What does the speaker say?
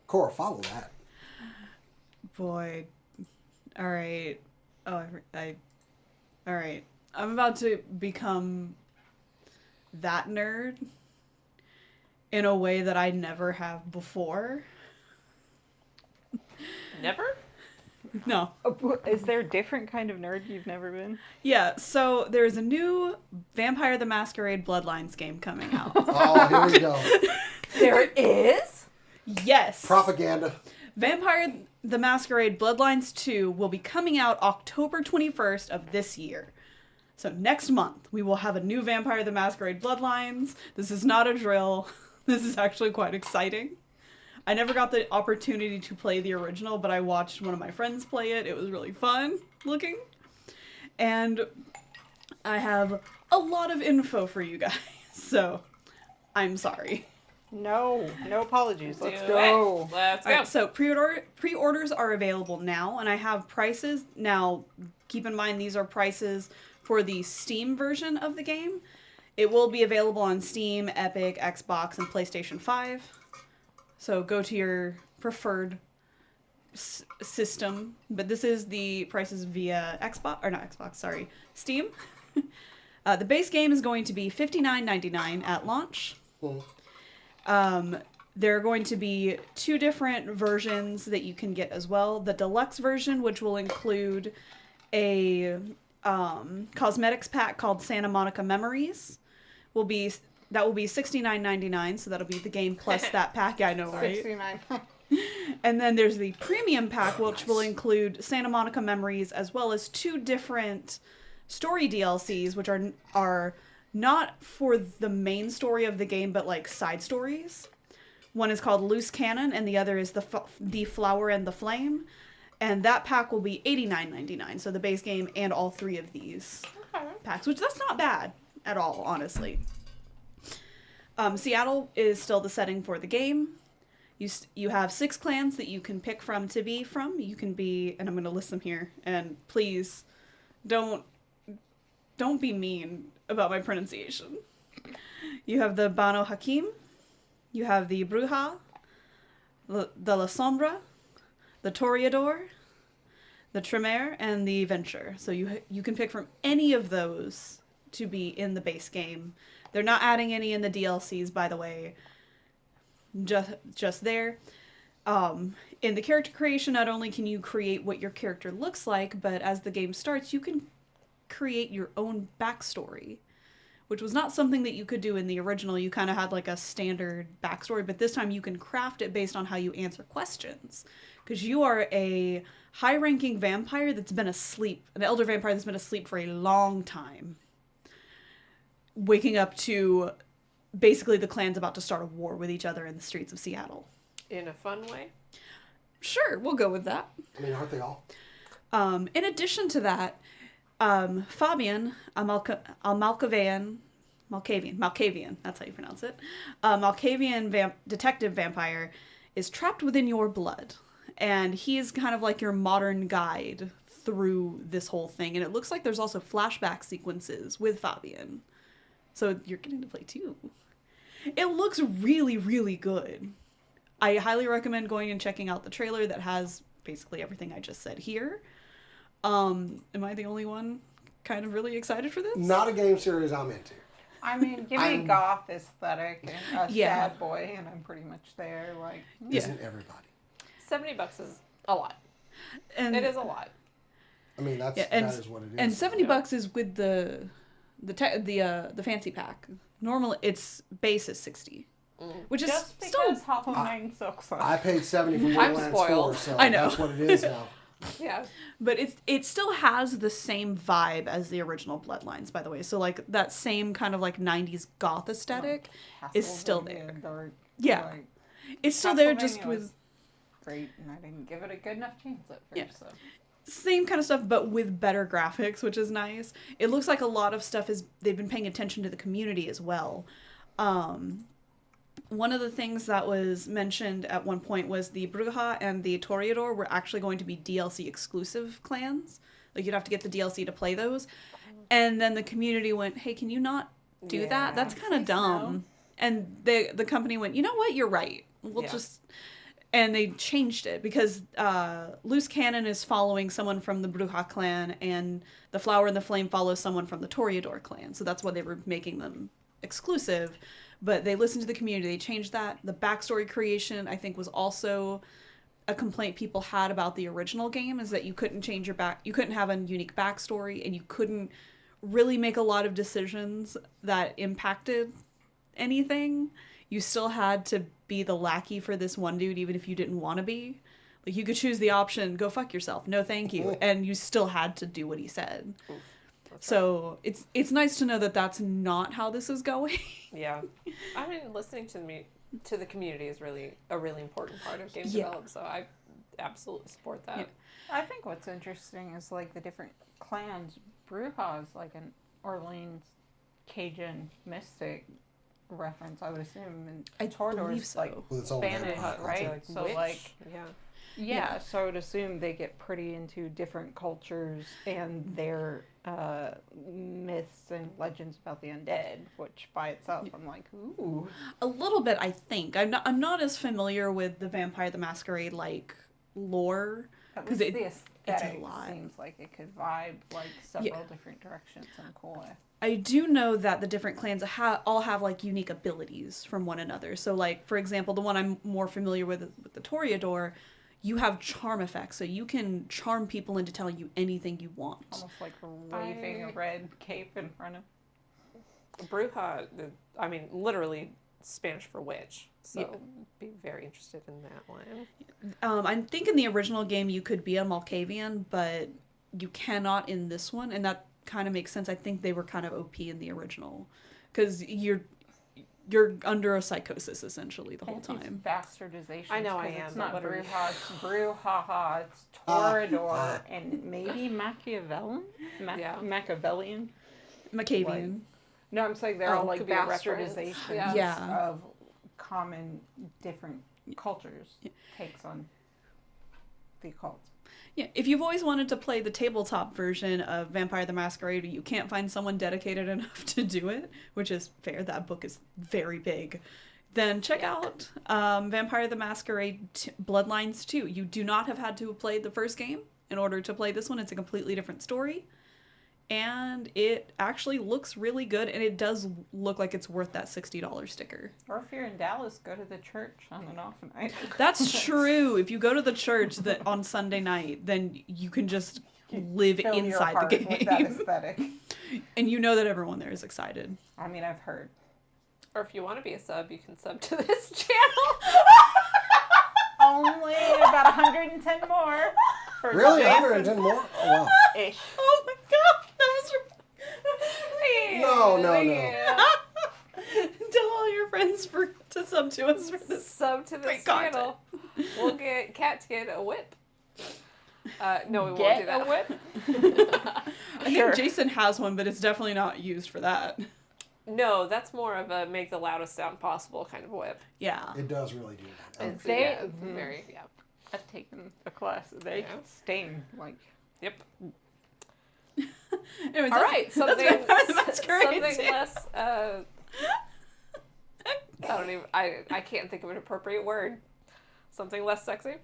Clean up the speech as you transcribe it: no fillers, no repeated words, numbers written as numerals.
Cora, follow that. Boy. Alright. Oh, Alright. I'm about to become that nerd in a way that I never have before. Never? No. Is there a different kind of nerd you've never been? Yeah, so there's a new Vampire the Masquerade Bloodlines game coming out. Oh, here we go. There is? Yes. Propaganda. Vampire the Masquerade Bloodlines 2 will be coming out October 21st of this year. So next month, we will have a new Vampire the Masquerade Bloodlines. This is not a drill. This is actually quite exciting. I never got the opportunity to play the original, but I watched one of my friends play it. It was really fun looking. And I have a lot of info for you guys, so I'm sorry. No apologies. Let's Do go. it. Let's go. All right, so pre-orders are available now, and I have prices. Now, keep in mind these are prices for the Steam version of the game. It will be available on Steam, Epic, Xbox, and PlayStation 5. So go to your preferred system. But this is the prices via Steam. The base game is going to be $59.99 at launch. There are going to be 2 different versions that you can get as well. The deluxe version, which will include a cosmetics pack called Santa Monica Memories, will be $69.99. So that'll be the game plus that pack. Yeah, I know, right? 69. And then there's the premium pack, which will include Santa Monica Memories as well as 2 different story DLCs, which are not for the main story of the game, but like side stories. One is called Loose Cannon, and the other is the Flower and the Flame. And that pack will be $89.99. So the base game and all 3 of these packs, which that's not bad at all, honestly. Seattle is still the setting for the game. You have 6 clans that you can pick from to be from. You can be, and I'm going to list them here. And please don't be mean about my pronunciation. You have the Banu Hakim. You have the Bruja, the La Sombra, the Toreador, the Tremere, and the Venture. So you can pick from any of those to be in the base game. They're not adding any in the DLCs, by the way. Just there. In the character creation, not only can you create what your character looks like, but as the game starts, you can create your own backstory, which was not something that you could do in the original. You kind of had like a standard backstory, but this time you can craft it based on how you answer questions. Because you are a high-ranking vampire that's been asleep, an elder vampire that's been asleep for a long time. Waking up to basically the clan's about to start a war with each other in the streets of Seattle. In a fun way? Sure, we'll go with that. I mean, aren't they all? In addition to that, Fabian, Malkavian, that's how you pronounce it. Malkavian detective vampire is trapped within your blood. And he's kind of like your modern guide through this whole thing. And it looks like there's also flashback sequences with Fabian. So you're getting to play 2. It looks really, really good. I highly recommend going and checking out the trailer that has basically everything I just said here. Am I the only one kind of really excited for this? Not a game series I'm into. I mean, give me a goth aesthetic and a sad boy, and I'm pretty much there. Like, Isn't everybody? $70 is a lot. And it is a lot. I mean, that is what it is. And $70 is with the fancy pack. Normally, its base is $60, which is just still. because Hollow Knight sucks. I paid $70 for Borderlands 4, so I know. that's what it is now. Yeah. But it still has the same vibe as the original Bloodlines, by the way. So like that same kind of like 90s goth aesthetic is still there. Yeah. Like, it's still there, just with great, and I didn't give it a good enough chance at first. Yeah. So. Same kind of stuff, but with better graphics, which is nice. It looks like a lot of stuff they've been paying attention to the community as well. One of the things that was mentioned at one point was the Bruja and the Toreador were actually going to be DLC exclusive clans. Like, you'd have to get the DLC to play those. And then the community went, hey, can you not do that? That's kind of dumb. No. And the company went, you know what? You're right. We'll just... And they changed it because Loose Cannon is following someone from the Bruja clan, and the Flower and the Flame follows someone from the Toreador clan. So that's why they were making them exclusive. But they listened to the community. They changed that. The backstory creation, I think, was also a complaint people had about the original game, is that you couldn't change you couldn't have a unique backstory, and you couldn't really make a lot of decisions that impacted anything. You still had to be the lackey for this one dude, even if you didn't want to be. Like, you could choose the option, go fuck yourself, no thank you, and you still had to do what he said. So it's nice to know that that's not how this is going. Yeah, I mean, listening to the community is really a really important part of game development. So I absolutely support that. Yeah. I think what's interesting is like the different clans. Bruja is like an Orleans Cajun mystic reference, I would assume, and Toreador is like Spanish, right? So like, yeah. So I would assume they get pretty into different cultures and their myths and legends about the undead, which by itself, I'm like, ooh, a little bit. I think I'm not as familiar with the Vampire the Masquerade like lore, because the aesthetic seems like it could vibe like several different directions and cool. I do know that the different clans all have like unique abilities from one another. So like, for example, the one I'm more familiar with the Toreador, you have charm effects. So you can charm people into telling you anything you want. Almost like waving a red cape in front of... Bruja, I mean, literally Spanish for witch. So be very interested in that one. I think in the original game you could be a Malkavian, but you cannot in this one. And that kind of makes sense. I think they were kind of OP in the original, because you're under a psychosis essentially the whole time. Bastardization. I know I am. It's not Bruja, it's Bruja, it's Toreador, and maybe Machiavellian. Machiavellian. Machiavellian. Like, no, I'm saying they're all like bastardizations of common different cultures takes on the occult. Yeah, if you've always wanted to play the tabletop version of Vampire the Masquerade, but you can't find someone dedicated enough to do it, which is fair, that book is very big, then check out Vampire the Masquerade Bloodlines 2. You do not have had to have played the first game in order to play this one. It's a completely different story. And it actually looks really good, and it does look like it's worth that $60 sticker. Or if you're in Dallas, go to the church on an off night. That's true. If you go to the church on Sunday night, then you can just live inside the game. With that aesthetic. And you know that everyone there is excited. I mean, I've heard. Or if you want to be a sub, you can sub to this channel. Only about 110 more. Really? 110 more? Oh, wow. Ish. Oh my god. That was... No. Tell all your friends to sub to us for this. Sub to this channel. We'll get Kat to get a whip. No, we won't do that. A whip? I think Jason has one, but it's definitely not used for that. No, that's more of a make the loudest sound possible kind of whip. Yeah. It does really do that. It's very, I've taken a class. They sting like. Yep. Anyways, all right, something less. I can't think of an appropriate word. Something less sexy.